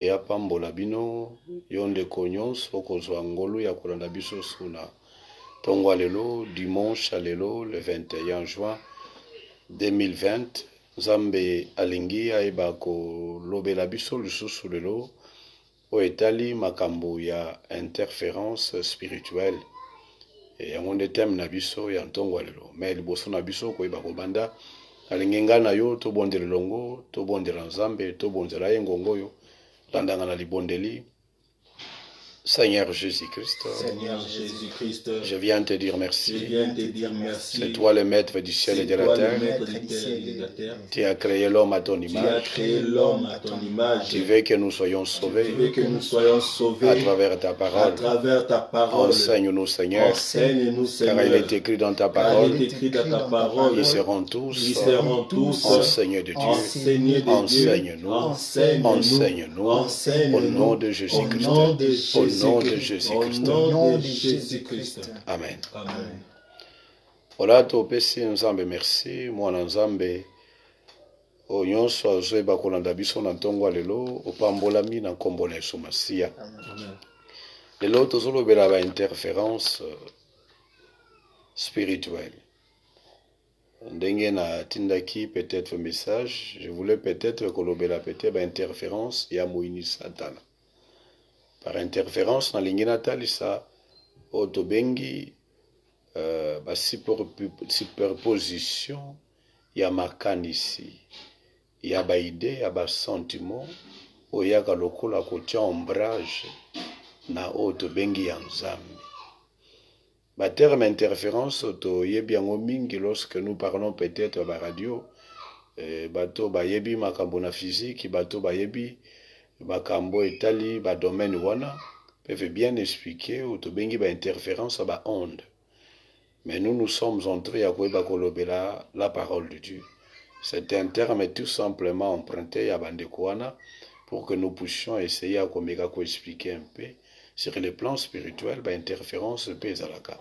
ya pambola bino yo ndeko nyonso okozwa ngolu ya kolanda biso suna ntongo lelo dimanche lelo le 21 juin 2020 nzambe alingi ayeba kolobela biso lisusu lelo oyo etali makambo ya interférence spirituelle yango nde teme na biso ya ntongo lelo me liboso na biso koyeba kobanda alingi ngai na yo tobondela elongo tobondela nzambe tobondela ye ngongo oyo landanga na libondeli. Seigneur Jésus-Christ, je viens te dire merci. C'est toi le maître du ciel et de la terre. Tu as créé l'homme à ton image. Tu veux que nous soyons sauvés à travers ta parole. Enseigne-nous, Seigneur, car il est écrit dans ta parole. Ils seront tous enseignés de Dieu. Enseigne-nous. Enseigne-nous. Au nom de Jésus-Christ. Au nom de Jésus-Christ. Amen. Voilà, topesi nzambe merci, mwana nzambe o nyonso azoyeba kolanda biso na ntongo lelo opambolami na nkombo na Yesu Masiya. Lelo tozolobela ba interférence spirituelle. Ndenge na tindaki peut-être message, je voulais peut-être kolobela peut-être ba interférence ya moini satana. Par interférence na lingi natalisa otobengi ba superposition ya makanisi ya ba idée ya ba sentiment oyaka lokola kotia ombrage na otobengi ya nzambe. Ba terme interférence toyebi yango mingi lorsque nous parlons peut-être ba radio bato bayebi makambo na physique bato bayebi makambo etali ba domaine wana peuvent bien expliquer ou tobengi ba interférence ba onde. Mais nous sommes entrés à koyeba kolobela la parole de Dieu. C'est un terme tout simplement emprunté à bandeko wana pour que nous puissions essayer à komeka ko expliquer un peu sur le plan spirituel ba interférence pe ezalaka.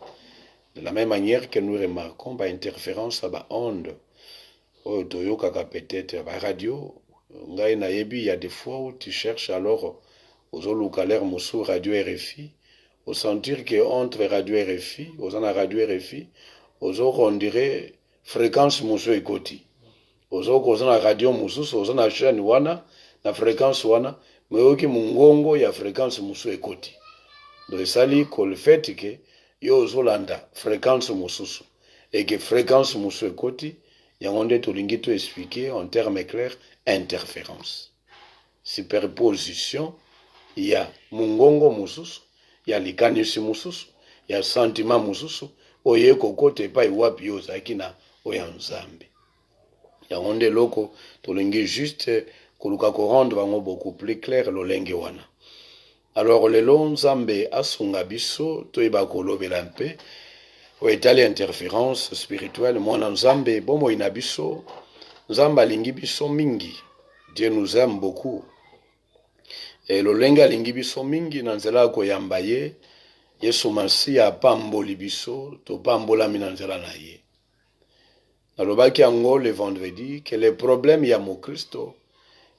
De la même manière que nous remarquons ba interférence ba onde oyo toyokaka peut-être ba radio. Ngai na yebi, il y a des fois où tu cherches alors aux olukaler musu radio RFI, au sentir que entre radio RFI, aux ana radio RFI, aux on dirait fréquence musu ekoti. Aux ana radio musu, aux ana chaîne wana, na fréquence wana, mais oki mungongo ya fréquence musu ekoti. Donc ça dit que le fait que yo zolanda fréquence musu et que fréquence musu ekoti, yangonde tolingi to expliquer en termes clairs interférence. Superposition, il y a mungongo mususu, il y a likanisi mususu, il y a sentiment mususu, oye kokote pa iwapi yo zakina oya nzambe. Yangonde loko tolingi juste koluka ko rendre bango beaucoup plus clair lo lenge wana. Alors lelo nzambe asunga biso toyeba kolobela mpe oetali interférence spirituelle mwana nzambe bomo inabiso nzambe alingi biso mingi. Dieu nous aime beaucoup. Et le lenga alingi biso mingi na nzela koyamba ye Yesu Masiya apamboli biso to pambolami na nzela na ye. Nalobaki yango le vendredi que le problème ya mokristo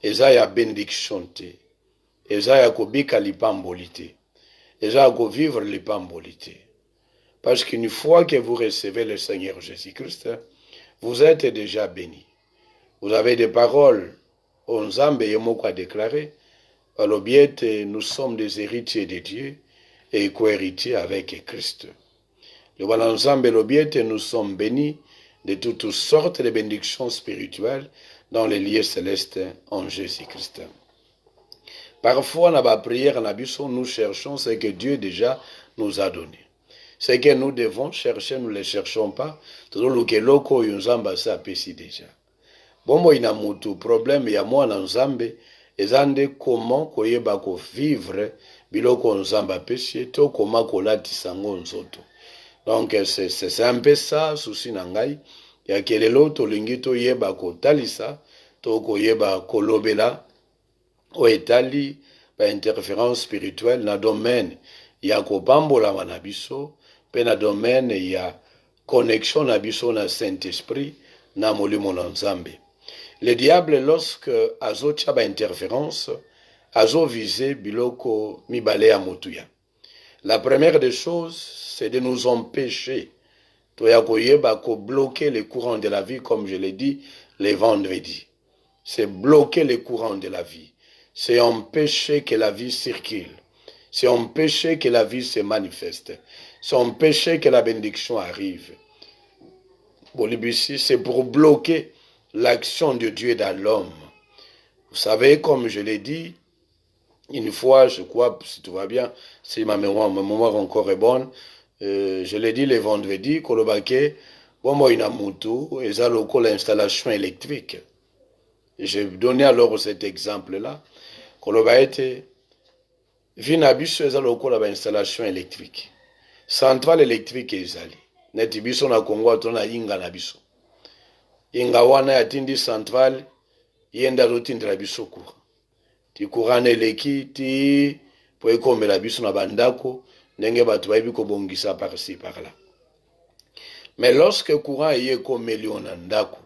eza ya bénédiction te, eza ya kobika lipamboli te, eza ya kovivre lipamboli te. Parce qu'une fois que vous recevez le Seigneur Jésus-Christ, vous êtes déjà béni. Vous avez des paroles. Nzambe yemoko a déclaré, alobiete, nous sommes des héritiers de Dieu et co-héritiers avec Christ. Le Nzambe lobiete, nous sommes bénis de toutes sortes de bénédictions spirituelles dans les lieux célestes en Jésus-Christ. Parfois, dans la prière, nous cherchons ce que Dieu déjà nous a donné. Ce que nous devons chercher, nous ne le cherchons pas. Tout le que loko yunzamba sa pesi déjà. Bombo ina mutu problème ya mwana nzambe ezande comment koyeba ko vivre biloko nzamba pesi to comment kolatisa ngo nzoto. Donc c'est un peu ça souci na ngai ya kelelo to lingi to yeba ko talisa to koyeba kolobela o etali ba interférence spirituelle na domaine ya ko pambola na biso pe na domaine ya connexion na biso na Saint-Esprit na molimo na nzambe. Le diable, lorsque azotia ba interférence, azo visé biloko mibale ya motuya. La première des choses, c'est de nous empêcher de bloquer les courants de la vie, comme je l'ai dit les vendredis. C'est bloquer les courants de la vie. C'est empêcher que la vie circule. C'est empêcher que la vie se manifeste. C'est empêcher que la bénédiction arrive. Bolibusi, c'est pour bloquer l'action de Dieu dans l'homme. Vous savez, comme je l'ai dit, une fois, je crois, si tout va bien, si ma mémoire encore est bonne, je l'ai dit le vendredi, Kolobake, bon, il y a l'installation électrique. J'ai donné alors cet exemple-là. Kolobake, Vinabiso l'installation électrique. Centrale électrique ezali. Neti biso na Congo tona inga na biso. Inga wana ya tindi centrale yenda rotindira biso courant. Ti courant eleki ti po ekomela biso na bandako ndenge bato bayebi kobongisa par-ci par-là. Mais lorsque courant eye komeli na ndako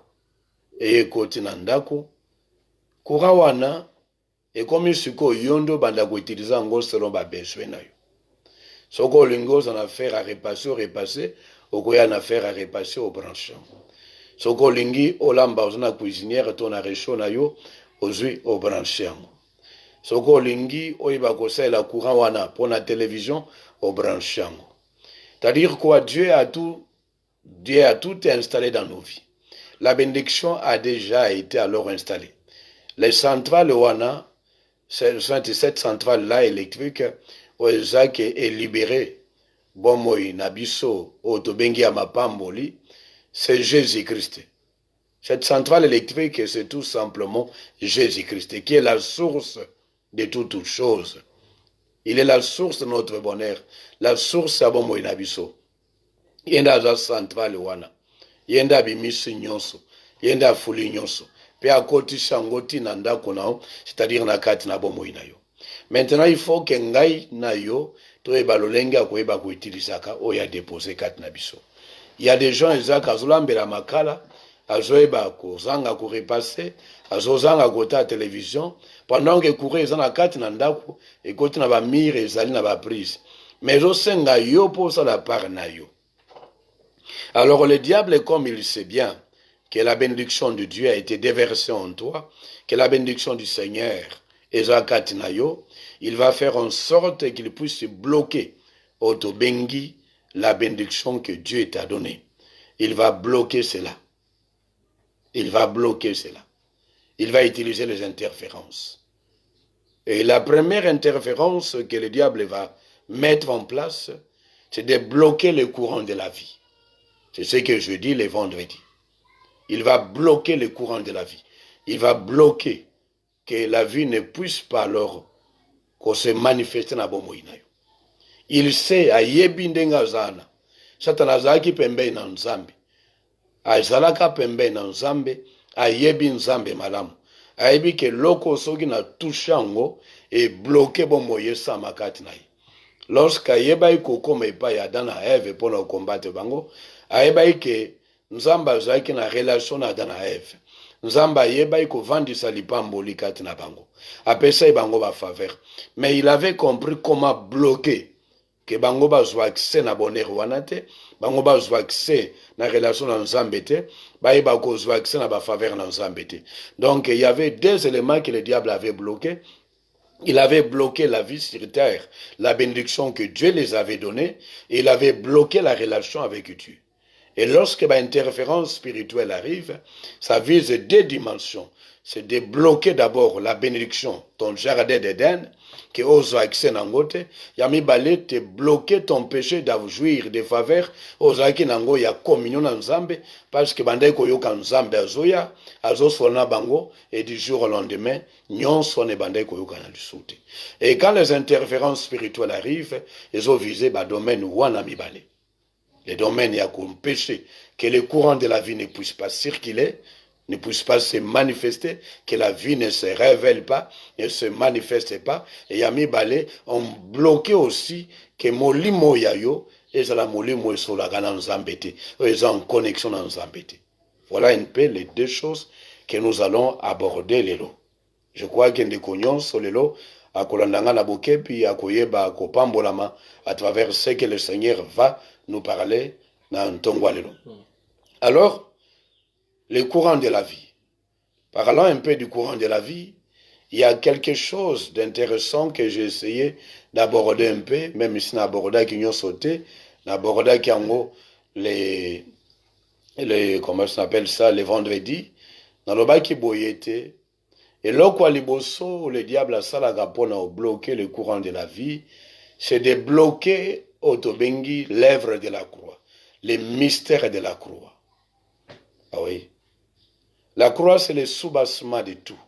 eye koti na ndako, courant wana ekomi siko yondo banda ko utiliser ngo selon ba besoin na yo. Soko olingo en affaire à repasser, okoya na affaire à repasser au branchant. Soko olingi olamba ozana cuisinière to na réchaud na yo ozui au branchant. Soko olingi oyiba kosala courant wana pour la télévision au branchant. C'est-à-dire quoi, Dieu a tout installé dans nos vies. La bénédiction a déjà été alors installée. Les centrales wana, cette centrale-là électrique, Oezak est libéré. Bon moi nabiso otobengi amapamboli, c'est Jésus-Christ. Cette centrale électrique, c'est tout simplement Jésus-Christ, qui est la source de toutes choses. Il est la source de notre bonheur, la source à bon moi nabiso. Yenda za centrale wana, yenda bimisi nyonso, yenda fuli nyonso. Pe akoti shangoti nanda konao, c'est-à-dire na kati na bon moi na yo. Maintenant, il faut que ngai na yo to ebalolenga ko eba ko utilisaka o ya déposer kat na biso. Il y a des gens ezaka azolambela makala, azoeba ko zanga ko repasser, azozanga ko ta télévision, pendant que courir ezana kat na ndako et koti na ba mire ezali na ba prise. Mais osenga yo pour ça la part na yo. Alors le diable, comme il sait bien que la bénédiction de Dieu a été déversée en toi, que la bénédiction du Seigneur il va faire en sorte qu'il puisse bloquer Otobengi la bénédiction que Dieu t'a donnée. Il va bloquer cela. Il va bloquer cela. Il va utiliser les interférences. Et la première interférence que le diable va mettre en place, c'est de bloquer le courant de la vie. C'est ce que je dis les vendredis. Il va bloquer le courant de la vie. Il va bloquer que la vie ne puisse pas alors se manifester na bomo inayo. Il sait ayebi ndenga zana. Satana zaki pembe na nzambe. Azalaka pembe na nzambe, ayebi nzambe malamu. Ayebi ke loko soki na tushango et bloqué bomo yesa makati na ye. Lorsque ayeba iko koma epa ya Adana Eve pour na combattre bango, ayeba ke nzamba zaki na relation na Adana Eve. Nzamba yeba iko vandisa lipamboli kati na bango. Apesa bango ba faveur. Mais il avait compris comment bloquer que bango ba zo accès na bonheur wana te, bango ba zo accès na relation na Nzambe te, ba yeba ko zo accès na ba faveur na Nzambe te. Donc il y avait deux éléments que le diable avait bloqués. Il avait bloqué la vie sur terre, la bénédiction que Dieu les avait donnée, et il avait bloqué la relation avec Dieu. Et lorsque l'interférence spirituelle arrive, ça vise deux dimensions. C'est de bloquer d'abord la bénédiction, ton jardin d'Éden, qui ose accès nangote, yami balé te bloquer ton péché d'avoir des faveurs, ozaki nango ya communion na Nzambe, parce que bandai koyoka Nzambe azoya, azosona bango, et du jour au lendemain, nyon sonne bandai koyoka na lusute. Et quand les interférences spirituelles arrivent, ils ont visé ba domaine wana mibale. Les domaines y a comme péché, que le courant de la vie ne puisse pas circuler, ne puisse pas se manifester, que la vie ne se révèle pas, ne se manifeste pas. Et Yami Balé ont bloqué aussi que Molimo Yayo, et la Molimo sur la Gana Nzambete, ils ont en connexion dans Nzambete. Voilà un peu les deux choses que nous allons aborder les lots. Je crois que ndeko nyonso lelo akolandanga na bokepi akoyeba kopambolama à travers ce que le Seigneur va nous parler na ntongo lelo. Alors, le courant de la vie. Parlant un peu du courant de la vie, il y a quelque chose d'intéressant que j'ai essayé d'aborder un peu, même si n'aborda qui ont sauté, n'aborda qui en les comment ça s'appelle ça, les vendredis, dans le bas qui boyétait. Et là, quoi, le diable a ça la pour bloquer le courant de la vie, c'est de bloquer Otobengi, l'œuvre de la croix, les mystères de la croix. Ah oui. La croix, c'est le soubassement de tout.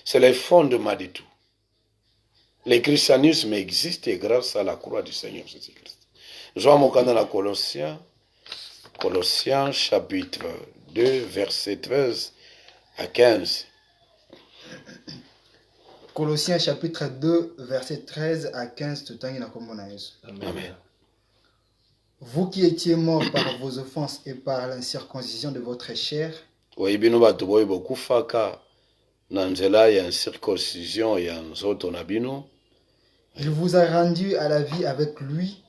C'est le fondement de tout. Le christianisme existe grâce à la croix du Seigneur Jésus-Christ. Nous allons dans la Colossiens chapitre 2, verset 13 à 15. Colossiens chapitre 2, verset 13 à 15. Amen. Vous qui étiez morts par vos offenses et par l'incirconcision de votre chair, Oui, bino bato boy bokufaka na nzela ya circoncision ya nzoto na bino. il vous a rendu à la vie avec lui.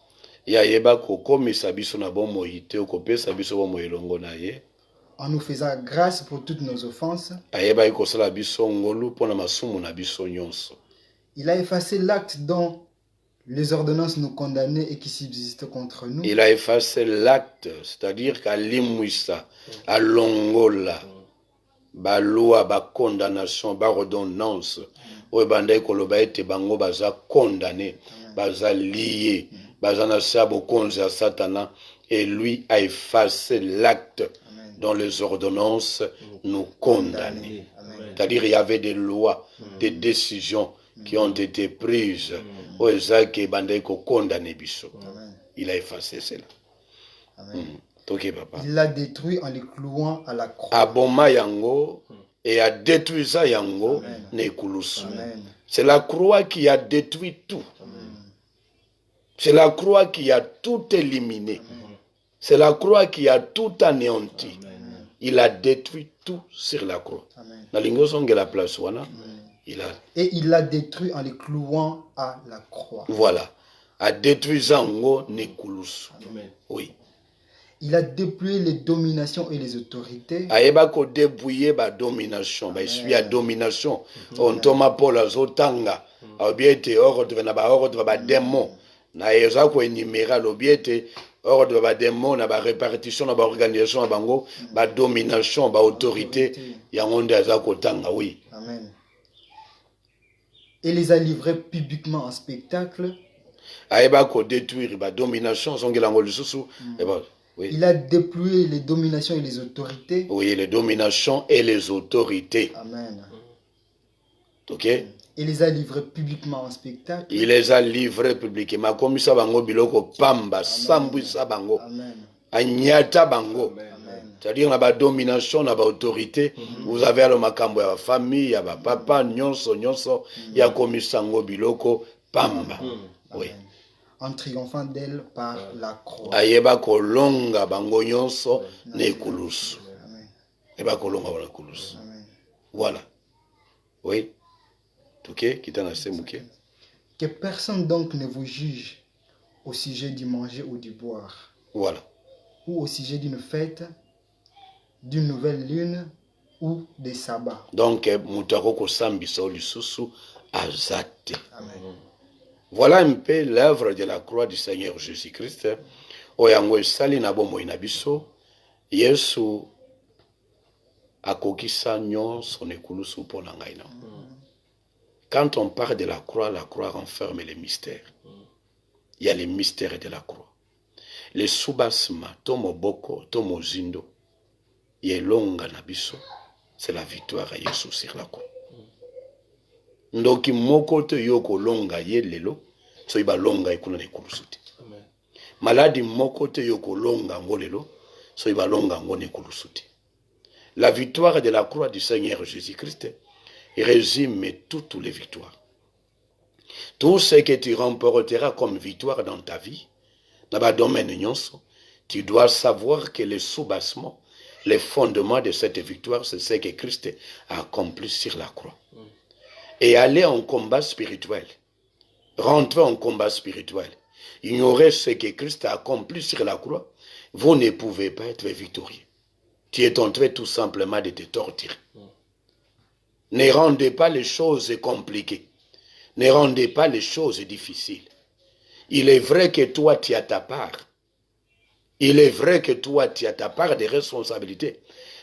Ya yeba kokomisa biso na bomoi te okopesa biso bomoi elongo na ye. En nous faisant grâce pour toutes nos offenses. Ayeba ikosala biso ngolu pona masumu na biso nyonso. Il a effacé l'acte dont les ordonnances nous condamnaient et qui subsistent contre nous. Il a effacé l'acte, c'est-à-dire qu'à limwisa, à longola, ba loi, ba condamnation, ba redondance, ou bandai koloba ete bango baza condamné, baza lié, baza na sabo konze à Satana, et lui a effacé l'acte dont les ordonnances nous condamnaient. C'est-à-dire il y avait des lois, des décisions qui ont été prises. Il a effacé cela. Il l'a détruit en les clouant à la croix. Aboma yango et a détruit ça yango nekulusu. C'est la croix qui a détruit tout. C'est la croix qui a tout éliminé. C'est la croix qui a tout anéanti. Il a détruit tout sur la croix. La place Et il l'a détruit en les clouant à la croix. Voilà. A détruit Zango Nekulusu. Oui. Il a dépouillé les dominations et les autorités. Aeba ko dépouiller ba domination. Ba suis à domination. On toma Paul azotanga. Obiete ordre na ba ordre ba démon. Na eza ko énumérer l'obiete ordre ba démon na ba répartition na ba organisation na bango ba domination ba autorité ya ngonde azako tanga oui. Amen. Et les a livrés publiquement en spectacle. Aeba ko détruire ba domination songelango lisusu. Oui. Il a dépouillé les dominations et les autorités. Oui, les dominations et les autorités. Amen. Ok. Il les a livrés publiquement en spectacle. Il les a livrés publiquement. Comme ça, bango biloko pamba, sambwisa bango, anyata bango. C'est-à-dire, na ba domination, na ba autorité. Vous avez le makambo ya famille, ya ba papa, nyonso, ya komisango biloko pamba. Oui. En triomphant d'elle par la croix. Ayeba kolonga bango nyonso nekulusu. Ayeba kolonga bango nekulusu. Voilà. Oui. Ok, qui t'en a assez mouké. Que personne donc ne vous juge au sujet du manger ou du boire. Voilà. Ou au sujet d'une fête, d'une nouvelle lune ou des sabbats. Donc, mutaroko sambiso lisusu azate. Amen. Voilà un peu l'œuvre de la croix du Seigneur Jésus-Christ. Oyango esali na bomo inabiso. Yesu akokisa nyonso nekulusu pona ngai na. Quand on parle de la croix renferme les mystères. Il y a les mystères de la croix. Les soubasma, tomo boko, tomo zindo, yelonga nabiso, c'est la victoire à Yesu sur la croix. Ndoki moko te yoko longa ye lelo, so iba longa ikuna nekulusuti. Maladi moko te yoko longa ngolelo, so iba longa ngone kulusuti. La victoire de la croix du Seigneur Jésus-Christ résume toutes les victoires. Tout ce que tu remporteras comme victoire dans ta vie, dans le domaine nyonso, tu dois savoir que le soubassement, le fondement de cette victoire, c'est ce que Christ a accompli sur la croix. et aller en combat spirituel, rentrer en combat spirituel, ignorer ce que Christ a accompli sur la croix, vous ne pouvez pas être victorieux. Tu es en train tout simplement de te torturer. Ne rendez pas les choses compliquées. Ne rendez pas les choses difficiles. Il est vrai que toi, tu as ta part. Il est vrai que toi, tu as ta part de responsabilité.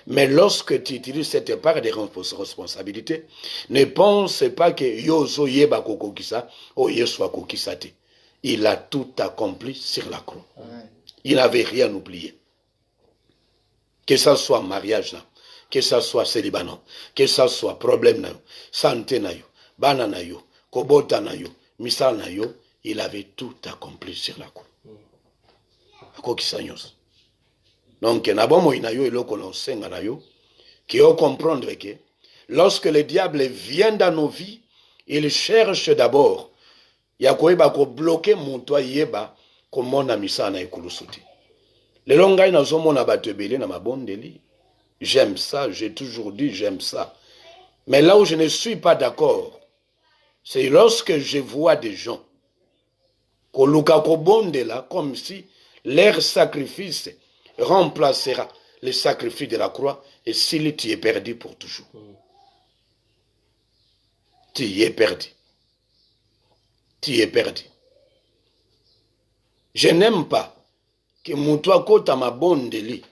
Mais lorsque tu utilises cette part de responsabilité, ne pense pas que Yozo Yeba Kokokisa ou Yeswa Kokisate. Il a tout accompli sur la croix. Il n'avait rien oublié. Que ça soit mariage, que ça soit célibat, que ça soit problème, santé, bana, kobota, misal, il avait tout accompli sur la croix. Donc, qui faut comprendre que lorsque le diable vient dans nos vies, il cherche d'abord yakoeba ko bloquer monto yeba ko mona misana ekulusuti. Le longai na zomona batebele na mabondeli. J'aime ça, j'ai toujours dit j'aime ça. Mais là où je ne suis pas d'accord, c'est lorsque je vois des gens ko luka ko bondela comme si leur sacrifice remplacera le sacrifice de la croix et s'il tu es perdu pour toujours. Tu y es perdu. Tu es perdu. Je n'aime pas que mutu akota mabondeli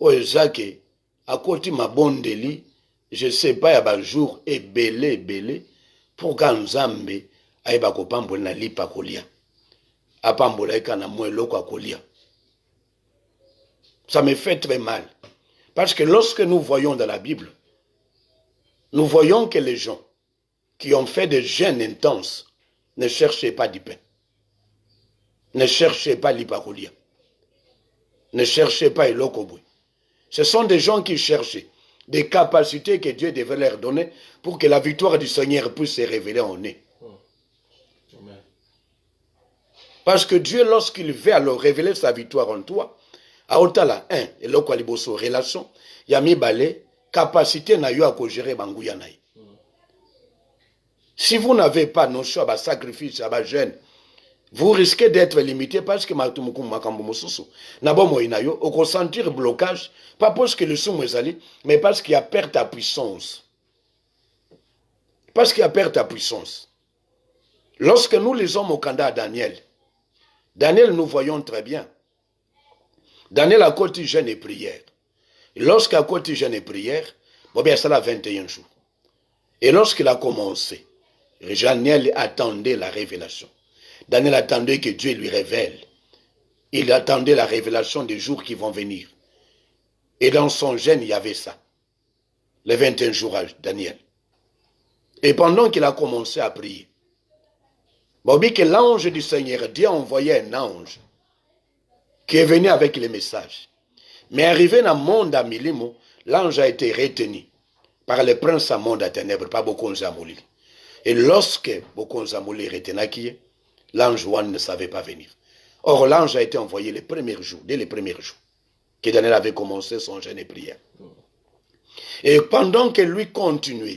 o ezake akoti mabondeli je sais pas ya ba jour ebele pour ka nzambe ayeba kopambola na lipa kolia apambola eka na mweloko akolia. Ça me fait très mal parce que lorsque nous voyons dans la Bible, nous voyons que les gens qui ont fait des jeûnes intenses ne cherchaient pas du pain, ne cherchaient pas l'ipakolia, ne cherchaient pas l'okobui. Ce sont des gens qui cherchaient des capacités que Dieu devait leur donner pour que la victoire du Seigneur puisse se révéler en eux. Parce que Dieu, lorsqu'il veut alors révéler sa victoire en toi, à Otala 1, et là, relation, il y a mis balé, capacité na yo à gérer bangouya naï. Si vous n'avez pas nos choix, à sacrifice, à jeûne, vous risquez d'être limité parce que au ressentir blocage, pas parce que le son est allé, mais parce qu'il y a perte ta puissance. Parce qu'il y a perte ta puissance. Lorsque nous lisons au candidat Daniel, Daniel, nous voyons très bien. Daniel a côté jeûne et prière. Lorsqu'à côté jeûne et prière, bien ça l'a 21 jours. Et lorsqu'il a commencé, Daniel attendait la révélation. Daniel attendait que Dieu lui révèle. Il attendait la révélation des jours qui vont venir. Et dans son jeûne, il y avait ça. Les 21 jours à Daniel. Et pendant qu'il a commencé à prier, bien que l'ange du Seigneur, Dieu a envoyé un ange qui est venu avec les messages. Mais arrivé dans le monde à Milimo, l'ange a été retenu par le prince à monde à ténèbres, par Bokonzamouli. Et lorsque Bokonzamouli retenait, l'ange Juan ne savait pas venir. Or, l'ange a été envoyé les premiers jours, dès les premiers jours, que Daniel avait commencé son jeûne et prière. Et pendant que lui continuait,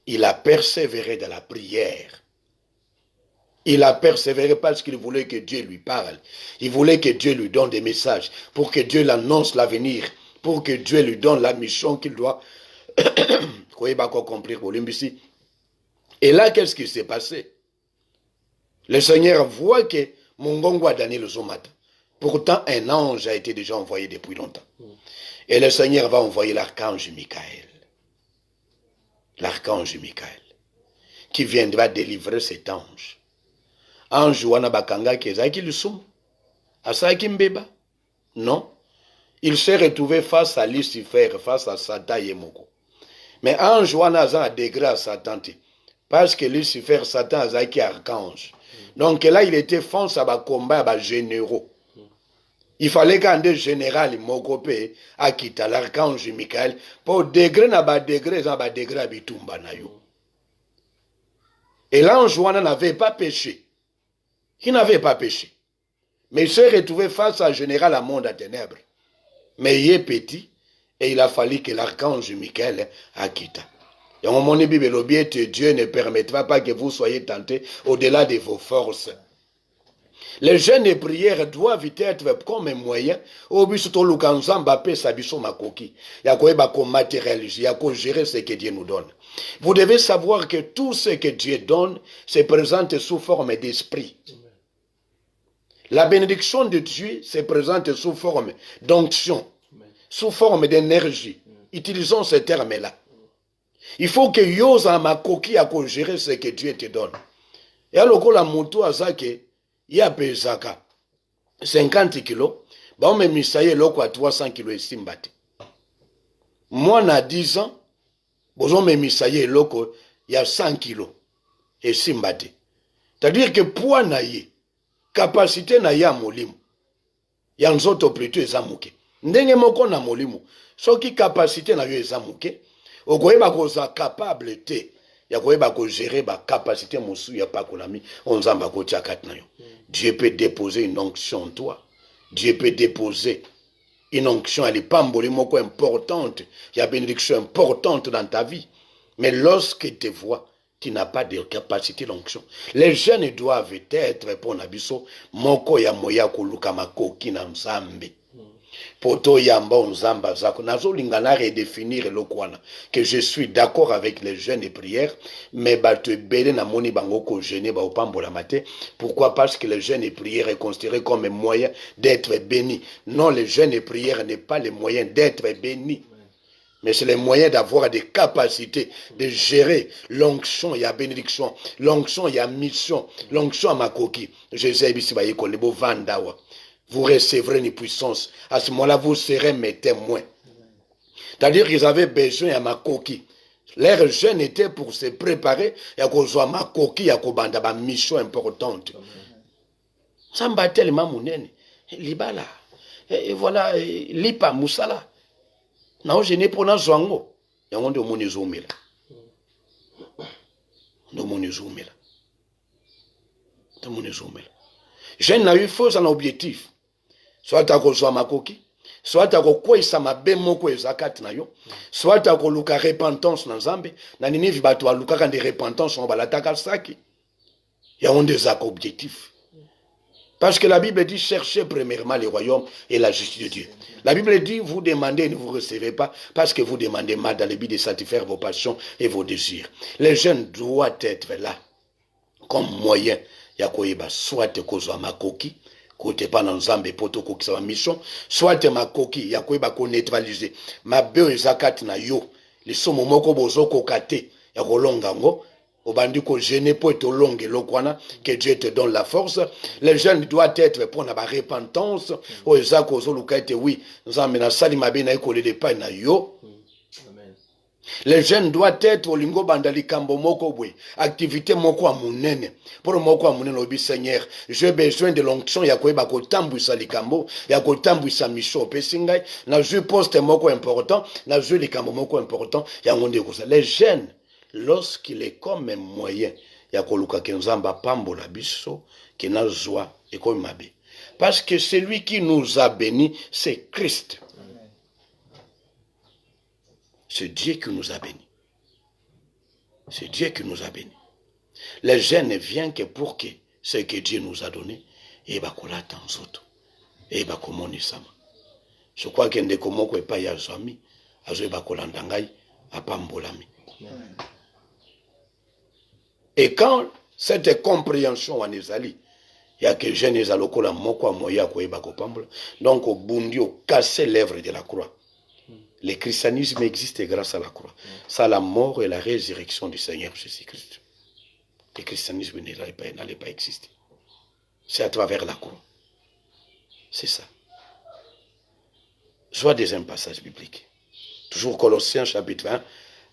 il a persévéré dans la prière. Il a persévéré parce qu'il voulait que Dieu lui parle. Il voulait que Dieu lui donne des messages, pour que Dieu l'annonce l'avenir, pour que Dieu lui donne la mission qu'il doit accomplir pour l'imbici. Et là, qu'est-ce qui s'est passé? Le Seigneur voit que Mongongo a Daniel Zomata. Pourtant, un ange a été déjà envoyé depuis longtemps. Et le Seigneur va envoyer l'archange Michael. L'archange Michael, qui viendra délivrer cet ange. Ange wana bakanga kezaki lusum. Asaki mbeba. Non. Il s'est retrouvé face à Lucifer, face à Satan Yemoko. Mais ange wana a un degré à Satan. Parce que Lucifer, Satan azaki archange. Donc là, il était face à un combat à généraux. Il fallait qu'un des généraux Mokope a quitté l'archange Michael pour degré na ba degré à bitumba na yo. Et l'ange wana n'avait pas péché. Il n'avait pas péché. Mais il s'est retrouvé face à un général à monde à ténèbres. Mais il est petit et il a fallu que l'archange Michael a quitté. Et on mon Bible Dieu ne permettra pas que vous soyez tentés au-delà de vos forces. Les jeûnes et prières doivent être comme un moyen au but de l'Ukanzamba pe sabiso makoki. Yako eba ko matérialiser, yako gérer ce que Dieu nous donne. Vous devez savoir que tout ce que Dieu donne se présente sous forme d'esprit. La bénédiction de Dieu se présente sous forme d'onction, sous forme d'énergie. Utilisons ce terme-là. Il faut que yosa makoki yako gérer ce que Dieu te donne. Et alors la moto azake ya pesaka 50 kilos, ba on me misaye loko à 300 kilos esimbate. Moi na 10 ans, bozo me misaye loko ya 100 kilos esimbate. C'est-à-dire que poids na ye, capacité na ya molimo. Ya nzoto plutôt ezamuke. Ndenge moko na molimo, soki capacité na yo ezamuke, okoyeba koza capable te. Ya koyeba ko gérer ba capacité mosu ya pakolami onzamba ko tchakati na yo. Dieu peut déposer une onction en toi. Dieu peut déposer une onction, elle est pas moko importante. Il y a une bénédiction importante dans ta vie. Mais lorsqu'il te voit, tu n'as pas de capacité d'onction. Les jeunes doivent être pour Nabiso, moko ya moya kuluka makoki na nzambe. Poto yamba nzamba zako nazo lingana redéfinir lokwana que je suis d'accord avec les jeûnes et prières mais te belé na moni bango ko jeûner ba opambola maté. Pourquoi? Parce que les jeûnes et prières est considéré comme un moyen d'être béni. Non, les jeûnes et prières n'est pas le moyen d'être béni, mais c'est le moyen d'avoir des capacités de gérer l'onction et la bénédiction, l'onction et la mission, l'onction à makoki. Jésus bisi ba yeko lebo vandawa. Vous recevrez une puissance. À ce moment-là, vous serez mes témoins. C'est-à-dire qu'ils avaient besoin de ma coquille. Leur jeûne était pour se préparer et à cause de ma coquille, à cause de ma mission importante. Ça me bat tellement mon nez. Libala. Et voilà, lipa musala. Non, je n'ai pas de zwango. Il y a un de mon izomela. De mon izomela. De mon izomela. Je n'ai eu faux un objectif. Soit à cause de ma coquille, soit à cause de ma bémoko ezakat na yo, soit à cause de la repentance na Zambé, na nini vibato aluka quand de repentance on balataka saki. Il y a un des objectifs. Parce que la Bible dit cherchez premièrement le royaume et la justice de Dieu. La Bible dit vous demandez et ne vous recevez pas parce que vous demandez mal dans le but de satisfaire vos passions et vos désirs. Les jeunes doivent être là comme moyen ya koyeba soit cause de ma coquille. Côté pas dans Zambé poto ko sa mission soit ma coquille ya koyeba ko neutraliser ma beo zakat na yo les somo moko bozo ko kate ya ko longa ngo obandi ko gêner pour être longue lokwana que Dieu te donne la force. Les jeunes doivent être pour na ba repentance o ezako zo lukate oui Nzambe na sali mabe na ko le pas na yo. Les jeunes doivent être au lingo bandali kambo moko bwe activité moko amunene pour moko amunene obi Seigneur j'ai besoin de l'onction ya koyeba ko tambwisa likambo ya ko tambwisa mission pesingai na je poste moko important na je likambo moko important ya ngonde ko ça. Les jeunes lorsqu'il est comme un moyen ya ko luka kenzamba pambola biso ki na joie et comme mabe parce que celui qui nous a bénis c'est Christ. C'est Dieu qui nous a bénis. C'est Dieu qui nous a bénis. Les jeunes ne viennent que pour que ce que Dieu nous a donné, et bah qu'on l'attend autres. Et bah comment on sama. Je crois qu'il y a des comment qu'on pas y a zami, à ce bah qu'on l'endangaï, à pambolami. Et quand cette compréhension en Ezali, il y a que jeunes ezaloko la moko moya ko eba ko pambola, donc au bundi au casser l'œuvre de la croix. Le christianisme existe grâce à la croix. C'est la mort et la résurrection du Seigneur Jésus-Christ. Le christianisme n'allait pas exister. C'est à travers la croix. C'est ça. Je vois des passages bibliques. Toujours Colossiens chapitre 1,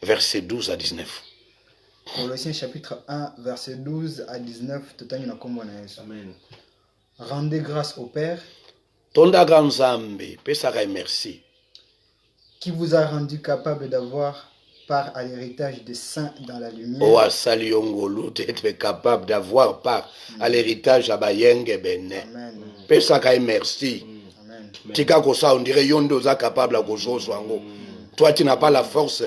verset 12 à 19. Colossiens chapitre 1, verset 12 à 19. Amen. Rendez grâce au Père. Tonda Ganzambe, Pesara merci. Qui vous a rendu capable d'avoir part à l'héritage des saints dans la lumière. Oh, Saliongolo, d'être capable d'avoir part à l'héritage à Bayenge Bene. Pesaka merci. Tika kosa, on dirait Yondo za capable à Gozo Swango. Toi, tu n'as pas la force.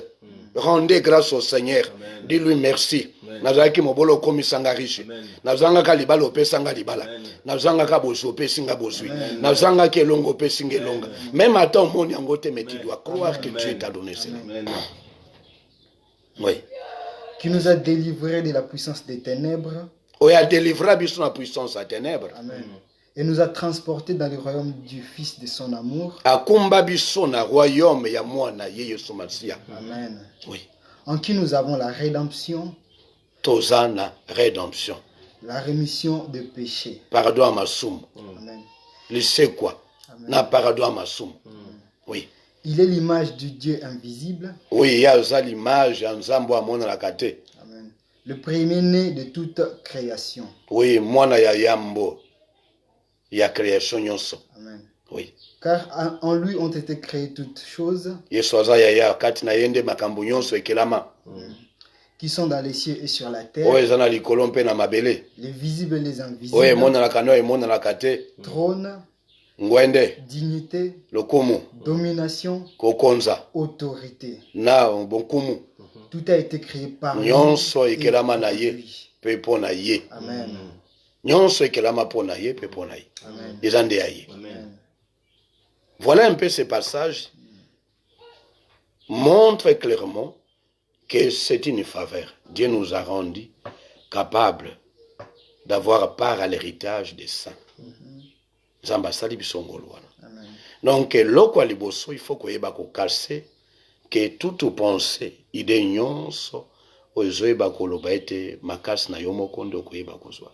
Rendez grâce au Seigneur. Dis-lui merci. Nazaki mobolo komi sanga riche. Nazanga ka libalo pe sanga libala. Nazanga ka bozo pe singa bozui. Nazanga ke longo pe singa longa. Même à ton monde yangote, mais tu dois croire que Dieu t'a donné cela. Oui. Qui nous a délivrés de la puissance des ténèbres. Oui, a délivré de la puissance des ténèbres. Amen. Et nous a transportés dans le royaume du Fils de son amour. Akumba biso na royaume ya mwana ye Yesu Masia. Amen. Oui. En qui nous avons la rédemption. Tozana rédemption. La rémission des péchés. Pardon à Masum. Amen. Le c'est quoi? Na pardon à Masum. Oui. Il est l'image du Dieu invisible. Oui, il y a l'image en Zambo à mon lakate. Amen. Le premier-né de toute création. Oui, mwana ya yambo. Il y a création nyonso. Amen. Oui. Car en lui ont été créées toutes choses. Yesoza ya kati na yende makambo nyonso ekelama. Qui sont dans les cieux et sur la terre. Oui, zana likolo mpe na mabele. Les visibles et les invisibles. Oui, mona la kano et mona la kate. Trône. Ngwende. Dignité. Lokumu. Domination. Kokonza. Autorité. Na bonkumu. Tout a été créé par lui. Nyonso ekelama na ye. Pe pona ye. Amen. Nyonso ekelama pona ye pe pona ye. Amen. Ezande ya ye. Amen. Voilà un peu ce passage. Montre clairement que c'est une faveur. Dieu nous a rendu capables d'avoir part à l'héritage des saints. Zambasali bisongolwana. Donc, loko liboso, il faut qu'on ait casser que toute pensée, idée nyonso, ozoe bakoloba ete makasi na yo mokondo koyeba kozwa.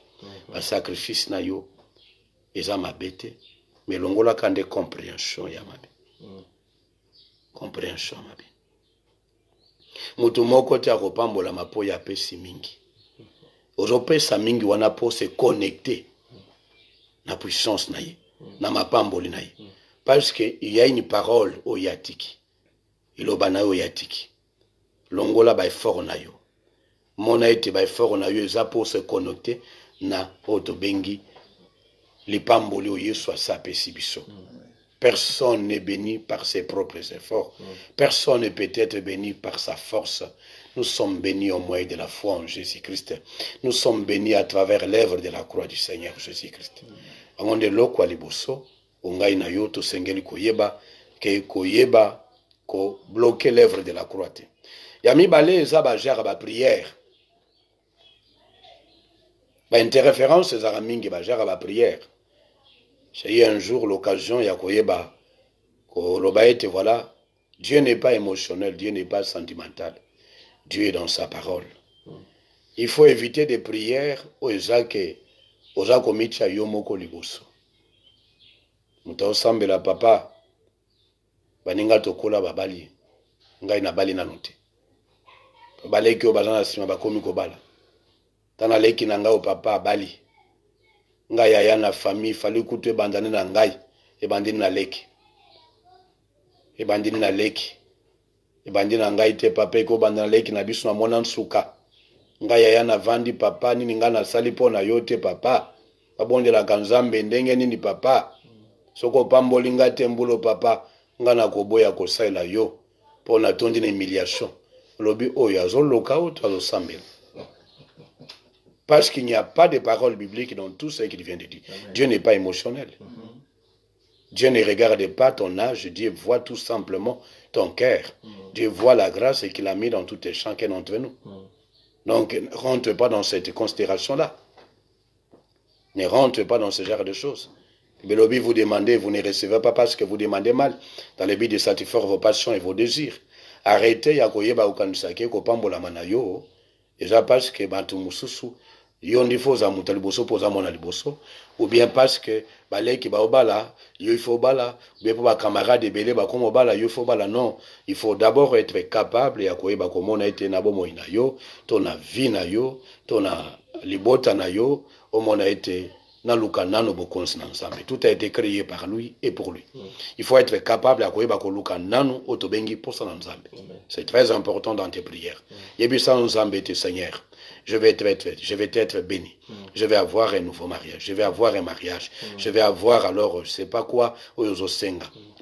Ba sacrifice na yo eza mabete, mais longola kande compréhension ya mabe. Compréhension ya mabe. Mutu moko te akopambola mapo ya pesi mingi. Ozopesa mingi wana po se connecter na puissance na ye, na mapamboli na ye. Parce que il y a une parole au yatiki. Iloba na yo yatiki. Longola ba effort na yo. Mona ete ba effort na yo eza pour se connecter na oto bengi lipamboli o Yesu asapesi biso. Personne n'est béni par ses propres efforts. Personne ne peut être béni par sa force. Nous sommes bénis au moyen de la foi en Jésus-Christ. Nous sommes bénis à travers l'œuvre de la croix du Seigneur Jésus-Christ. Angonde loko aliboso, ungai na yo to sengeli koyeba, ke koyeba ko bloquer l'œuvre de la croix. Yami balé eza ba gère ba prière. Ba interférence eza mingi ba gère ba prière. J'ai eu un jour l'occasion, Yakoyeba, Kolobaete, voilà, Dieu n'est pas émotionnel, Dieu n'est pas sentimental. Dieu est dans sa parole. Il faut éviter des prières aux Ozakomicha Yomoko Liboso. Mutao Sambela papa, Baninga Tokola Babali, Ngai na Bali Nanote. Baleki Obazana Sima Bakomi Kobala. Tana leki na ngao papa Bali. Ngai ya na famille fali kutu bandane na ngai e bandini na leki e bandini na ngai te papa ko bandana leki na biso na mona nsuka ngai ya na vandi papa nini nga na sali po na yo te papa babondela kanzambe ndenge nini papa soko pamboli nga te mbulo papa nga na koboya kosaila yo po na tondi na humiliation lobi oyo azoloka o to azosambela. Parce qu'il n'y a pas de parole biblique dans tout ce qu'il vient de dire. Amen. Dieu n'est pas émotionnel. Dieu ne regarde pas ton âge. Dieu voit tout simplement ton cœur. Dieu voit la grâce qu'il a mis dans tous tes chacun d'entre nous. Donc, ne rentre pas dans cette considération-là. Ne rentre pas dans ce genre de choses. Belobi, vous demandez, vous ne recevez pas parce que vous demandez mal. Dans le but de satisfaire vos passions et vos désirs. Arrêtez, yakoyeba ukanisake kopambola manayo. Déjà parce que bantu mususu yondi foza mutaliboso poza mona liboso ou bien parce que baleki ba obala yo il faut bala ou bien pour ba camarade belé ba comme obala yo il faut bala non il faut d'abord être capable ya koyeba komona ete na bomo ina yo tona vie na yo tona libota na yo omona ete na luka nano bokonsi na nzambe tout a été créé par lui et pour lui. Il faut être capable ya koyeba ko luka nano otobengi posa na nzambe. C'est très important dans tes prières. Yebi sa nzambe te Seigneur. je vais être béni. Je vais avoir un nouveau mariage. Je vais avoir un mariage. Je vais avoir alors, je ne sais pas quoi,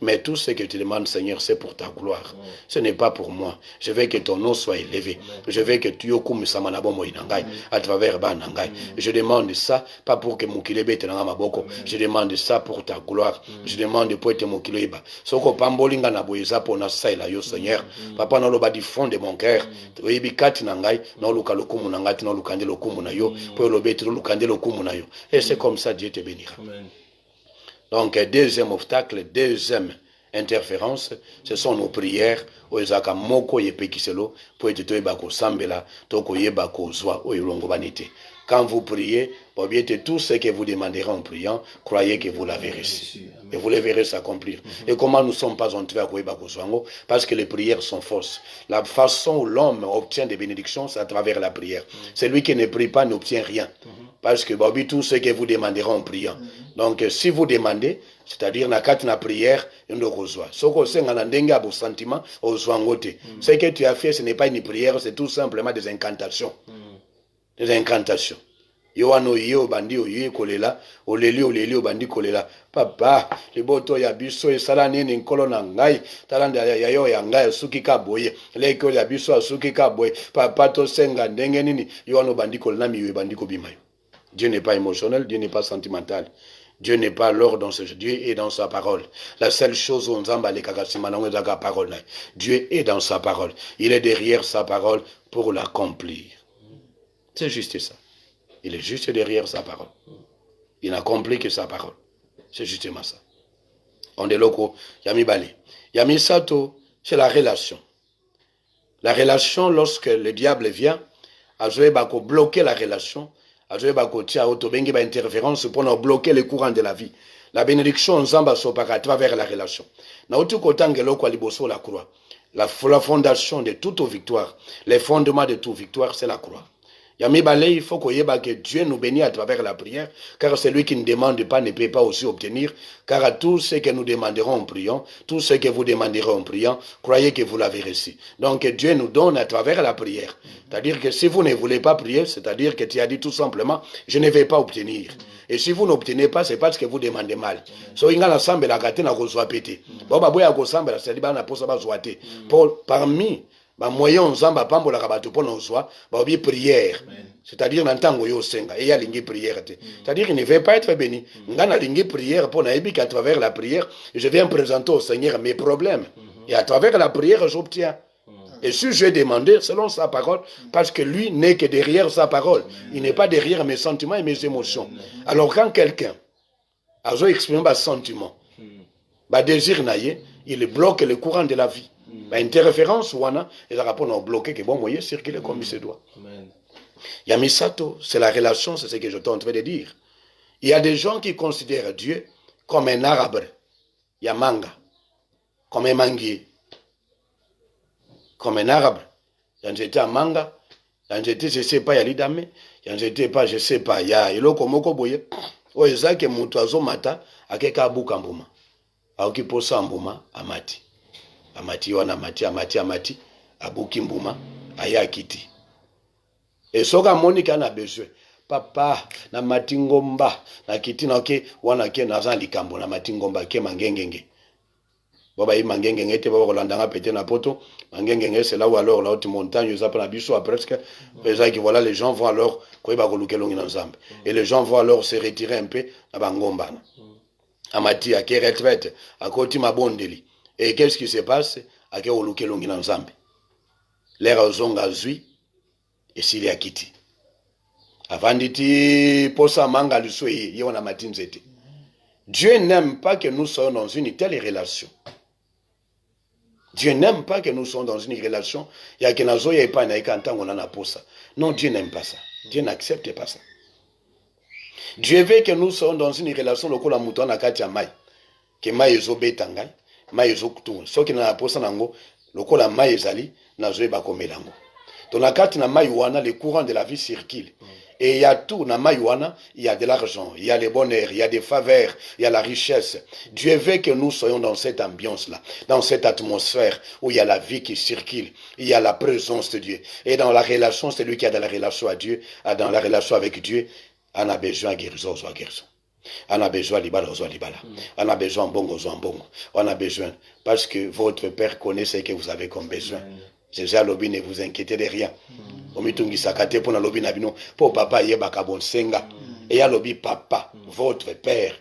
mais tout ce que tu demandes, Seigneur, c'est pour ta gloire. Ce n'est pas pour moi. Je veux que ton nom soit élevé. Je veux que tu okume samanabo moinangai à travers banangai. Je demande ça, pas pour que mon kilebe te nanga maboko. Je demande ça pour ta gloire. Je demande pour être mon kileba. Soko pambolinga na boyeza pona saila yo Seigneur. Papa na loba du fond de mon cœur. Oyebi kati nangai na luka lokumu nangati na lukande lokumu na yo. Pour lobeti lukande lokumu na yo. Et c'est comme ça Dieu te bénira. Amen. Donc, deuxième obstacle, deuxième interférence, ce sont nos prières. Oezaka moko yepekiselo pour être toyebako sambela, toko yebako zwa oyolongo banite. Quand vous priez, tout ce que vous demanderez en priant, croyez que vous l'avez reçu. Et vous le verrez s'accomplir. Et comment nous ne sommes pas entrés à Koyebako Zwango? Parce que les prières sont fausses. La façon où l'homme obtient des bénédictions, c'est à travers la prière. Celui qui ne prie pas n'obtient rien. Parce que tout ce que vous demanderez en priant. Donc si vous demandez, c'est-à-dire na kat na prière, ce que tu as fait, ce n'est pas une prière, c'est tout simplement des incantations. Des incantations. Yoano yo bandi oye kolela, oleli obandi kolela. Papa, liboto ya biso esala nini nkolo na ngai, talanda ya yo ya ngai suki ka boye. Leko ya biso suki ka boye. Papa to senga ndenge nini, yoano bandi kolela mi bandi ko bimayo. Dieu n'est pas émotionnel, Dieu n'est pas sentimental. Dieu n'est pas l'or dans ce Dieu est dans sa parole. La seule chose où on zamba les kakasimanango daga parole. Dieu est dans sa parole. Il est derrière sa parole pour l'accomplir. C'est juste ça. Il est juste derrière sa parole. Il n'accomplit que sa parole. C'est justement ça. On est loco, Yami Bali. Yami Sato, c'est la relation. La relation, lorsque le diable vient, a joué bako bloquer la relation, a joué bako tia autobengi ba interférence pour nous bloquer les courants de la vie. La bénédiction zamba sopaka à travers la relation. Na utu kotangelo kwa liboso la croix. La fondation de toute victoire, les fondements de toute victoire, c'est la croix. Yami Balé, il faut que Dieu nous bénisse à travers la prière, car celui qui ne demande pas ne peut pas aussi obtenir, car à tout ce que nous demanderons en priant, tout ce que vous demanderez en priant, croyez que vous l'avez reçu. Donc Dieu nous donne à travers la prière. C'est-à-dire que si vous ne voulez pas prier, c'est-à-dire que tu as dit tout simplement, je ne vais pas obtenir. Et si vous n'obtenez pas, c'est parce que vous demandez mal. So inga na sambe la gate na kozwa pété. Boba boya ko sambe la seliba na posa ba zoate. Parmi ba moyen nzamba pambola ka bato pona ozwa, ba obi prière. C'est-à-dire nantango yo senga et ya lingi prière. C'est-à-dire il ne veut pas être béni. Ngana lingi prière pona ebi qu'à travers la prière, je viens présenter au Seigneur mes problèmes. Et à travers la prière, j'obtiens. Et si je demandé selon sa parole, parce que lui n'est que derrière sa parole. Il n'est pas derrière mes sentiments et mes émotions. Alors quand quelqu'un a exprimé un sentiment, un désir naïe, il bloque le courant de la vie. Interférence, et ça répond au bloqué que bon moyen circuler comme il se doit. Yamisato, c'est la relation, c'est ce que je suis en train de dire. Il y a des gens qui considèrent Dieu comme un arbre, Yamanga, comme un manguier. Comme un arbre. Il y a un manga, il y a un je ne sais pas, il y a l'idame, il y a un pas, je ne sais pas, il y a l'eau comme au boye. Oh, il y a un oiseau mata, à quelqu'un bouka mbuma. À qui posa mbuma, amati. Amati, on amati, à bouki mbuma, à yakiti. Et ce que Monica a besoin. Papa, na matingomba, na kiti na ke, wana ke na zan likambo, na matingomba ke mangengenge. Baba yi mangenge ngete baba kolandanga pété na poto mangenge c'est là où alors la haute montagne ils appellent biso à presque et voilà les gens vont alors koyeba kolukelongi na nzambe et les gens vont alors se retirer un peu na bangomba amati ake retraite akoti mabondeli et qu'est-ce qui se passe ake kolukelongi na nzambe l'air ozonga zui et s'il y a kiti avanditi posa manga lusoi yona matinzete. Dieu n'aime pas que nous soyons dans une telle relation. Dieu n'aime pas que nous soyons dans une relation. Il y a que nazo ya pas na ikanta on na posa. Non, Dieu n'aime pas ça. Dieu n'accepte pas ça. Dieu veut que nous soyons dans une relation lokola muto na kati ya mai. Que mai ezobeta ngai, mai ezokutu. Soki na posa nango lokola mai ezali nazo ba komelango. Dans la kati na mai wana le courant de la vie circule. Et il y a tout, il y a de l'argent, il y a les bonheurs, il y a des faveurs, il y a la richesse. Dieu veut que nous soyons dans cette ambiance-là, dans cette atmosphère où il y a la vie qui circule, il y a la présence de Dieu. Et dans la relation, c'est lui qui a dans la relation à Dieu, dans la relation avec Dieu, on a besoin de guérison, guérison. On a besoin de libala, libala. On a besoin de bongo, bongo. On a besoin, parce que votre Père connaît ce que vous avez comme besoin. Jésus a lobby, ne vous inquiétez de rien. Omitungi sakate pour na lobby na bino, pour papa yeba kabonsenga. Et ya lobby papa, votre Père.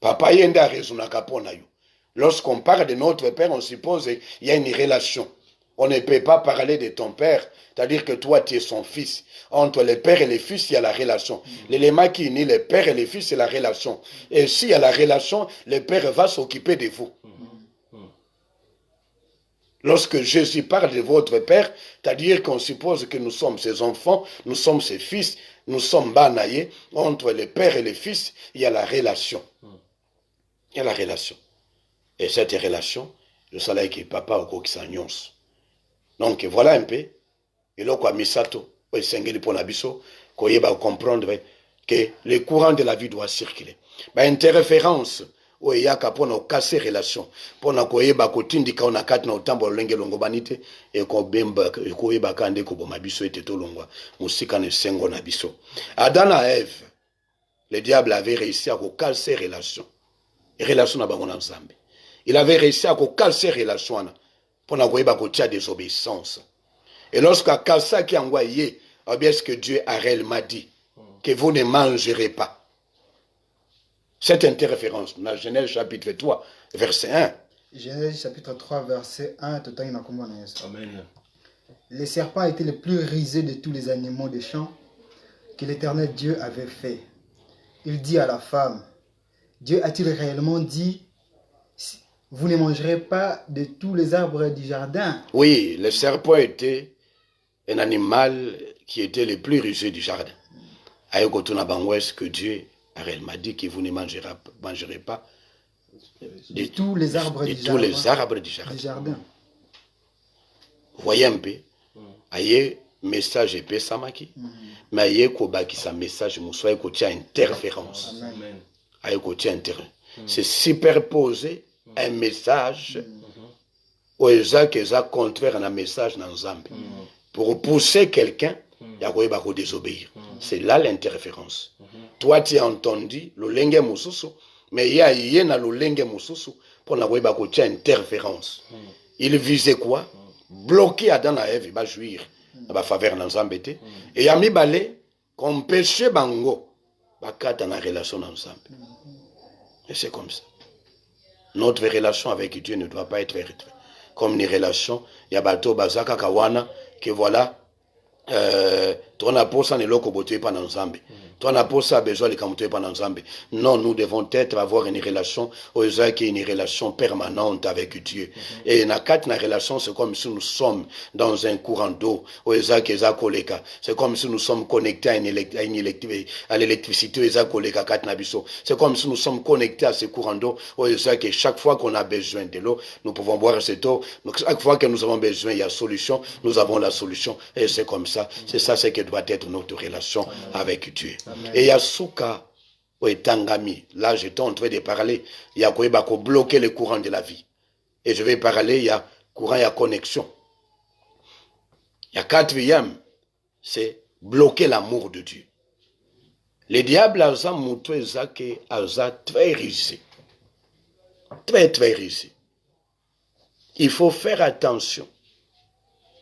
Papa yenda rezuna kapona yo. Lorsqu'on parle de notre Père, on suppose qu'il y a une relation. On ne peut pas parler de ton Père, c'est-à-dire que toi tu es son fils. Entre le Père et le Fils, il y a la relation. L'élément qui unit le Père et le Fils, c'est la relation. Et s'il y a la relation, le Père va s'occuper de vous. Lorsque Jésus parle de votre Père, c'est-à-dire qu'on suppose que nous sommes ses enfants, nous sommes ses fils, nous sommes banaillés. Entre le Père et le Fils, il y a la relation. Il y a la relation. Et cette relation, le soleil qui est papa ou qui s'annonce. Donc voilà un peu. Et là, quoi, misato, ou sengeli pour l'abisso, qu'on y va comprendre que le courant de la vie doit circuler. Interférence. Oye yaka pona casser relation pona koyeba kotindika ona kati na utambo lenge longo banite e ko bemba koyeba kande ko boma biso ete tolongwa musika ne sengo na biso. Adam et Ève, le diable avait réussi à casser relation na bango na Nzambe. Il avait réussi à casser relation na pona koyeba kotia désobéissance. Et lorsqu'à kasa qui envoyé, bien ce que Dieu a réellement dit que vous ne mangerez pas. Cette interférence, dans Genèse chapitre 3, verset 1. Genèse chapitre 3, verset 1. Amen. Les serpents étaient les plus rusés de tous les animaux des champs que l'Éternel Dieu avait fait. Il dit à la femme, Dieu a-t-il réellement dit, vous ne mangerez pas de tous les arbres du jardin? Oui, le serpent était un animal qui était le plus rusé du jardin. Ayokotuna bangwes que Dieu m'a dit que vous ne mangerez pas de tous les arbres du jardin. Vous voyez un peu, aye message épais samaki, mais aye kobaki sa message moussoye kotia interférence. Aye kotia interférence. C'est superposer un message au Isaac contraire à un message dans Nzambe. Pour pousser quelqu'un, il y a désobéir. C'est là l'interférence. Toi, tu as entendu le lenge mususu, mais il y a le lenge mususu pour la interférence. Il visait quoi? Bloquer Adam et Ève, il va jouir dans faveur dans Nzambe. Et il y a mis balé comme péché bango, bakata na relation dans Nzambe. Et c'est comme ça. Notre relation avec Dieu ne doit pas être comme une relation. Il y a bateau bazaka kawana que voilà. Ton aposa ne loko boté pas dans Nzambe. Ton aposa a besoin de kamuté pas dans Nzambe. Non, nous devons avoir une relation, une relation permanente avec Dieu. Et na relation, c'est comme si nous sommes dans un courant d'eau. C'est comme si nous sommes connectés à l'électricité. C'est comme si nous sommes connectés à ce courant d'eau. Chaque fois qu'on a besoin de l'eau, nous pouvons boire cette eau. Chaque fois que nous avons besoin, il y a solution. Nous avons la solution. Et c'est comme ça. C'est ça ce que doit être notre relation avec Dieu. Amen. Et Yasuka Tangami, là j'étais en train de parler, il y a quoi bloquer le courant de la vie. Et je vais parler, il y a courant, il y a connexion. Il y a quatrième, c'est bloquer l'amour de Dieu. Le diable a très risé. Très très risé. Il faut faire attention.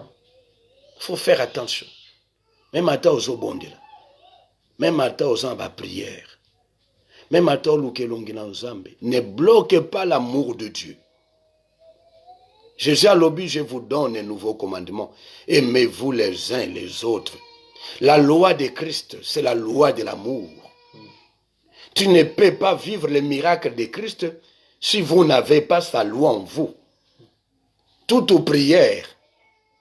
Il faut faire attention. Même à ta aux obondela. Même à ta aux amba prière. Même à ta aux Nzambe. Ne bloquez pas l'amour de Dieu. Jésus a l'objet, je vous donne un nouveau commandement. Aimez-vous les uns les autres. La loi de Christ, c'est la loi de l'amour. Tu ne peux pas vivre le miracle de Christ si vous n'avez pas sa loi en vous. Toute prière,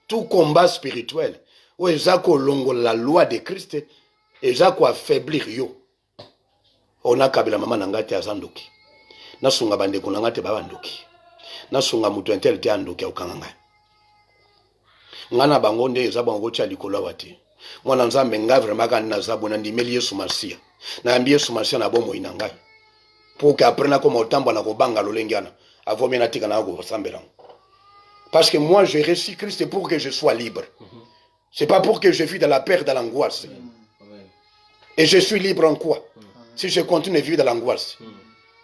tout combat spirituel, où la loi de Christ, et affaiblir yo. On a kabila mama nangati azandoki. Nasunga bande kunangate babandoki. Nasunga mutu entel te andoki ukanganga. Ngana bangonde eza bango cha likolo wati. Moi nzambe nga vraiment quand nazabu na ndimeli Yesu Masia. Na ambi Yesu Masia na bomo inangai. Pour qu'après na comme autant na ko banga lolengiana. Avo mena tika na ko sambela. Parce que moi j'ai reçu Christ pour que je sois libre. C'est pas pour que je vis dans la peur, dans l'angoisse. Et je suis libre en quoi? Si je continue à vivre dans l'angoisse.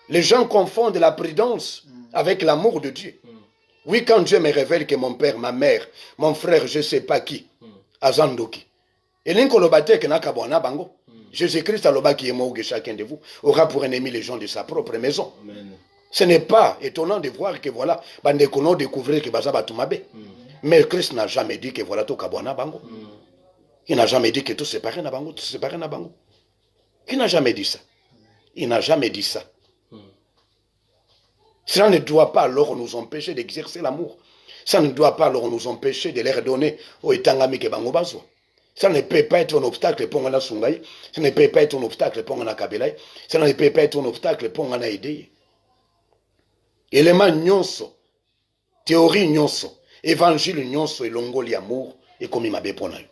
Les gens confondent la prudence avec l'amour de Dieu. Oui, quand Dieu me révèle que mon père, ma mère, mon frère, je ne sais pas qui, Azandoki. Et l'inkolobate que nakabwana bango. Jésus-Christ a loba qui est mort que chacun de vous aura pour ennemi les gens de sa propre maison. Amen. Ce n'est pas étonnant de voir que voilà, bandekono découvrir que bazaba tumabe. Mais Christ n'a jamais dit que voilà tout kabwana bango. Il n'a jamais dit que tout séparé na bango, tout séparé na bango. Il n'a jamais dit ça. Il n'a jamais dit ça. Cela ne doit pas alors nous empêcher d'exercer l'amour. Ça ne doit pas alors nous empêcher de leur donner au etangami ke bango bazo. Ça ne peut pas être un obstacle pour la Sungai. Ça ne peut pas être un obstacle pour la Kabelai. Ça ne peut pas être un obstacle pour la Aidé. Élément nyonso, théorie nyonso, évangile nyonso et longoli amour et comme il m'a béponaï.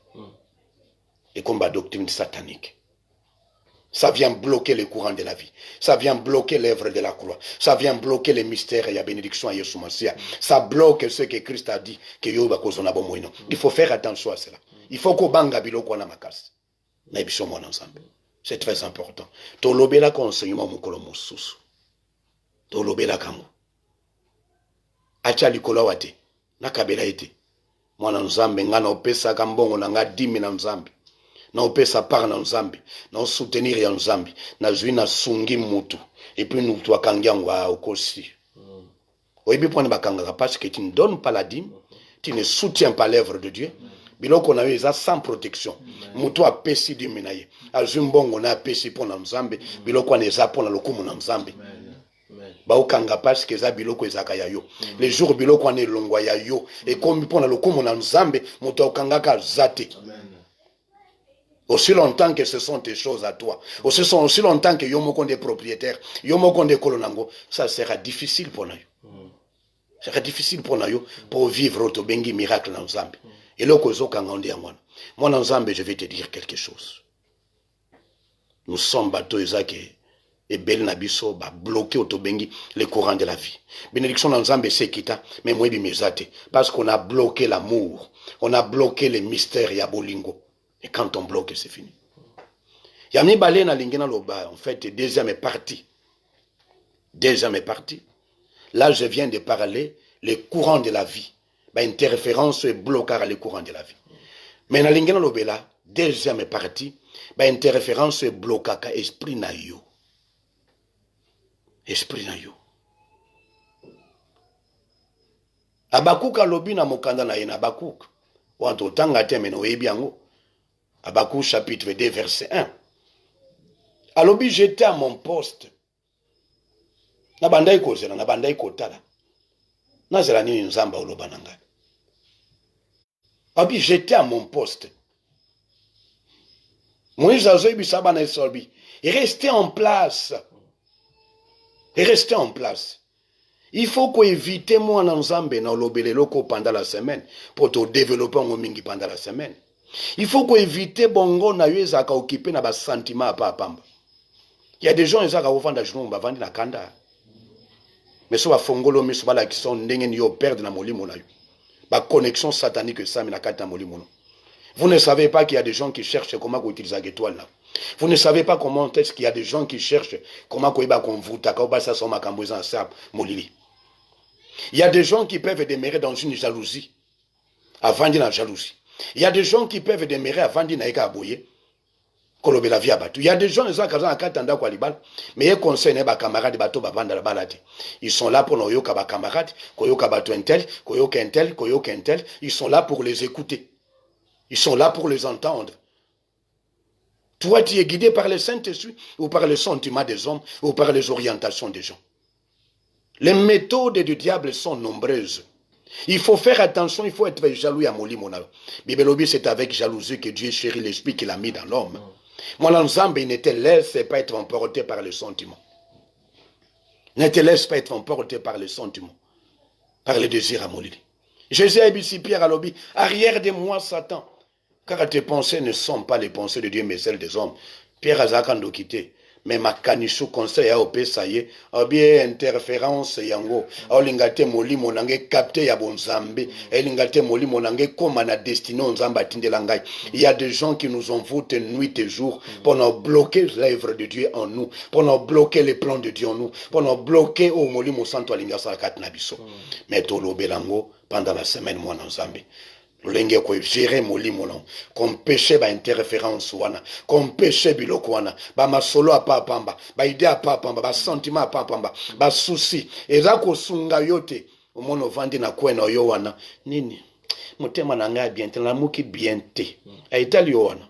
Et comme la doctrine satanique. Ça vient bloquer le courant de la vie. Ça vient bloquer l'œuvre de la croix. Ça vient bloquer les mystères et la bénédiction à Yeshua Mashiach. Ça bloque ce que Christ a dit. Que Yoba kozona bomoino. Il faut faire attention à cela. Il faut qu'on banga biloko na makas. Na ebisho mwana nzambe. C'est très important. Tolobela conseillement mukolo mususu. Tolobela kamo. Acha likolo wate. Nakabela ete. Mwana nzambe ngana opesa kambongo na nga 10 na nzambe. Na opesa par na nzambe. Na soutenir ya nzambe. Na zui na sungi mutu. Et puis nous toi kangiangwa okosi. Oyebi pone bakanga parce que tu ne donnes pas la dîme. Tu ne soutiens pas l'œuvre de Dieu. Biloko na yo sans protection. Mutu apesi dîme na ye. Azumbongo na apesi pona nzambe. Biloko na eza pona lokumu na nzambe. Baokanga parce que za biloko ezaka ya yo. Les jours biloko na elongwa ya yo. Et comme pona lokumu na nzambe, mutu okanga ka zate. Aussi longtemps que ce sont tes choses à toi, aussi longtemps que yomoko des propriétaires, yomoko des kolonango, ça sera difficile pour nous. Ça sera difficile pour nous pour vivre au bengi miracle dans Zambie. Et là, moi dans Zambie, je vais te dire quelque chose. Nous sommes bateaux et bel nabiso ba bloqué au bengi le courant de la vie. Bénédiction dans Zambie c'est kita, mais moi bimezate parce qu'on a bloqué l'amour, on a bloqué les mystères ya bolingo. Et quand on bloque, c'est fini. Yami Balena Lingena Loba, en fait, deuxième partie. Deuxième partie. Là, je viens de parler, les courants de la vie. Interférence et blocage les courants de la vie. Mais dans Lingena Loba, là, deuxième partie, interférence et blocage esprit na yo. Esprit na yo. Abakouk a lobi na mokanda na yena Abakouk. Ou en tout temps, à terme, no ebiango. Habakkuk chapitre 2 verset 1. Alobi j'étais à mon poste. Na bandai kozela na bandai kotala. Na zela nini nzamba oloba nanga. Alobi j'étais à mon poste. Moïse azoyi bisaba na esolbi. Et restez en place. Et restez en place. Il faut qu'on évite moi na nzambe na olobele loko pendant la semaine pour te développer en mingi pendant la semaine. Il faut qu'on évite bongo na yo ezaka occupé na ba sentiment pa pamba. Il y a des gens ezaka ofanda jour ba vandi na kanda. Mais so ba fongolo miso bala qui sont ndenge yo perdre na molimo na yo. Ba connexion satanique ça mais na kata molimo. Vous ne savez pas qu'il y a des gens qui cherchent comment utiliser l'étoile là. Vous ne savez pas comment est-ce qu'il y a des gens qui cherchent comment koiba konvuta ka ba ça so makambo za sa molili. Il y a des gens qui peuvent demeurer dans une jalousie. Avant de la jalousie. Il y a des gens qui peuvent demeurer avant d'y naïka aboyer. Kolobela via batu. Il y a des gens qui sont là katanda kwa libal. Mais ils concernent ba camarades bato ba banda la balade. Ils sont là pour noyoka ba camarades, koyoka batu entel, koyoka entel, koyoka entel. Ils sont là pour les écouter. Ils sont là pour les entendre. Toi, tu es guidé par le Saint-Esprit ou par les sentiments des hommes ou par les orientations des gens. Les méthodes du diable sont nombreuses. Il faut faire attention, il faut être jaloux à Moli Mona. Bibelobi, c'est avec jalousie que Dieu chérit l'esprit qu'il a mis dans l'homme. Moi, l'ensemble, il ne te laisse pas être emporté par les sentiments. Ne te laisse pas être emporté par les sentiments, par les désirs à Moli. Jésus a dit, Pierre à l'obi, arrière de moi, Satan. Car tes pensées ne sont pas les pensées de Dieu, mais celles des hommes. Pierre Azakando quitté. Mais ma canichou conseil à opé ça y est, bien interférence yango, lingate moli monange capté ya bonzambe, lingate moli monange comme na destiné onzamba tindelangai. Il y a des gens qui nous ont voté nuit et jour pour nous bloquer l'œuvre de Dieu en nous, pour nous bloquer les plans de Dieu en nous, pour nous bloquer au moli mosanto alinga sakat nabiso. Mais tolo belango pendant la semaine moi nzambe. Lenge ko gérer molimo non comme péché ba interférence wana comme péché biloko wana ba masolo a pa pamba ba idée a pa pamba ba sentiment a pa pamba ba souci eza ko sunga yote omono vandi na kwena yo wana nini motema na nga bien te la muki bien te aitali yo wana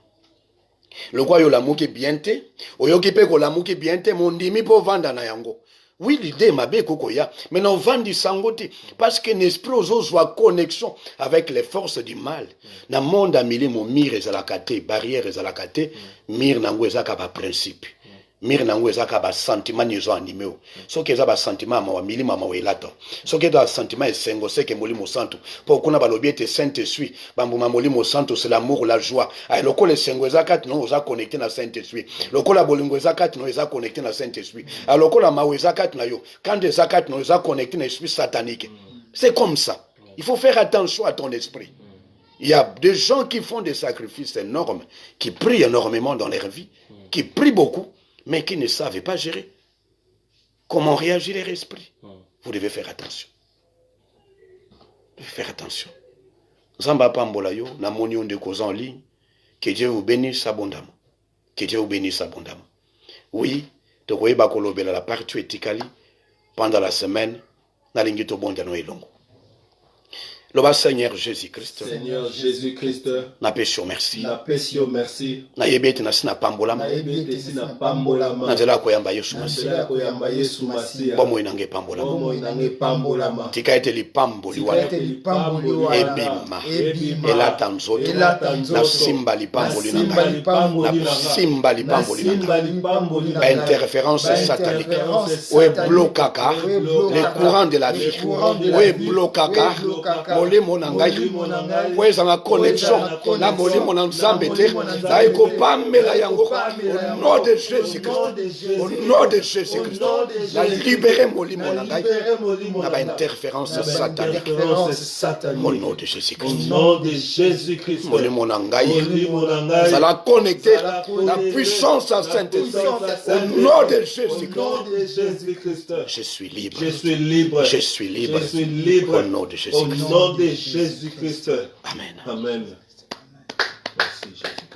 lokwa yo la muki bien te oyoki pe ko la muki bien te mondimi po vanda na yango. Oui, l'idée m'a bien kokoya, mais non vandi sangote parce que l'esprit soit connexion avec les forces du mal. Dans le monde amili mon mire ezalakate, barrière ezalakate, mire nango ezaka ba principe. Mire nango ezaka ba sentiment nizo animé. So que ba sentiment ma mili mama welato. So que da sentiment esengo se ke molimo santo. Pour kuna balobi te Saint-Esprit, bambuma molimo santo c'est l'amour, la joie. Ay loko le sengo ezaka non oza connecté na Saint-Esprit. Loko la bolingo ezaka non oza connecté na Saint-Esprit. Alors la mawe ezaka na yo, quand des zakat non oza connecté na esprit satanique. C'est comme ça. Il faut faire attention à ton esprit. Il y a des gens qui font des sacrifices énormes, qui prient énormément dans leur vie, qui prient beaucoup, mais qui ne savent pas gérer comment réagir leur esprit. Vous devez faire attention. Vous devez faire attention. Zamba pambola yo, na moni on de cause en ligne, que Dieu vous bénisse abondamment. Que Dieu vous bénisse abondamment. Oui, te koyeba kolobela la partie etikali pendant la semaine, na lingito bonda no elongo. Loba Seigneur Jésus-Christ. Seigneur Jésus-Christ. Na pesio merci. Na pesio merci. Na yebete na sina pambolama. Na yebete sina pambolama. Na zela koyamba Yesu Masiya. Na zela koyamba Yesu Masiya. Bomo inange pambolama. Bomo inange pambolama. Tika ete lipamboli wana. Ebima. Ela tanzoto. Na simba lipamboli nanga. Na simba lipamboli nanga. Ba interférence satanique. Oe blokaka. Les courants de la vie. Oe blokaka. Molimo nangai weza na connexion na molimo na nzambe te na iko pamela yango au nom de Jésus-Christ, au nom de Jésus-Christ, na libérer molimo nangai na ba interférence satanique au nom de Jésus-Christ, au nom de Jésus-Christ, molimo nangai ça la connecter la puissance à Saint-Esprit au nom de Jésus-Christ. Je suis libre, je suis libre, je suis libre, je suis libre au nom de Jésus-Christ. Au nom de Jésus-Christ. Amen. Amen. Merci Jésus.